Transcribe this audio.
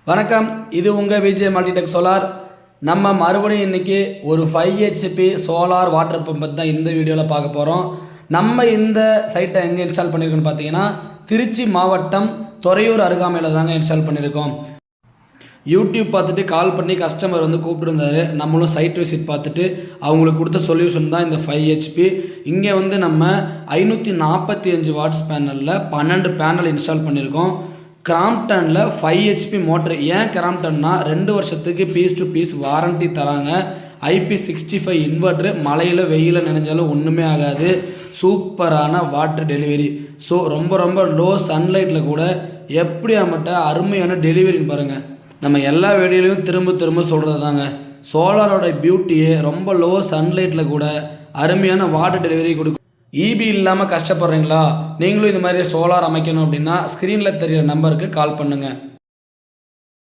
வணக்கம், இது உங்கள் விஜய் மல்டிடெக் சோலார். நம்ம மறுபடியும் இன்றைக்கி ஒரு 5 HP சோலார் வாட்டர் பம்ப் பற்றி தான் இந்த வீடியோவில் பார்க்க போகிறோம். நம்ம இந்த சைட்டை எங்கே இன்ஸ்டால் பண்ணியிருக்கோன்னு பார்த்தீங்கன்னா, திருச்சி மாவட்டம் துறையூர் அருகாமையில் தாங்க இன்ஸ்டால் பண்ணியிருக்கோம். யூடியூப் பார்த்துட்டு கால் பண்ணி கஸ்டமர் கூப்பிட்டுருந்தாரு. நம்மளும் சைட் விசிட் பார்த்துட்டு அவங்களுக்கு கொடுத்த சொல்யூஷன் தான் இந்த 5 HP. இங்கே நம்ம 545 வாட்ஸ் பேனலில் 12 பேனல் இன்ஸ்டால் பண்ணியிருக்கோம். கிராம்ப்டனில் 5 HP மோட்ரு. ஏன் கிராம்ப்டன்னா 2 வருஷத்துக்கு பீஸ் டு பீஸ் வாரண்ட்டி தராங்க. IP65 inverter. மழையில் வெயிலில் நினைஞ்சாலும் ஒன்றுமே ஆகாது. சூப்பரான வாட்டர் டெலிவரி. ஸோ ரொம்ப லோ சன்லைட்டில் கூட எப்படி அம்மட்ட அருமையான டெலிவரின்னு பாருங்கள். நம்ம எல்லா வீடியோலையும் திரும்ப சொல்கிறது தாங்க, சோலாரோட பியூட்டியே ரொம்ப லோ சன்லைட்டில் கூட அருமையான வாட்டர் டெலிவரி கொடுக்கும். இபி இல்லாமல் கஷ்டப்படுறீங்களா? நீங்களும் இது மாதிரி சோலார் அமைக்கணும் அப்படின்னா ஸ்க்ரீனில் தெரிகிற நம்பருக்கு கால் பண்ணுங்கள்.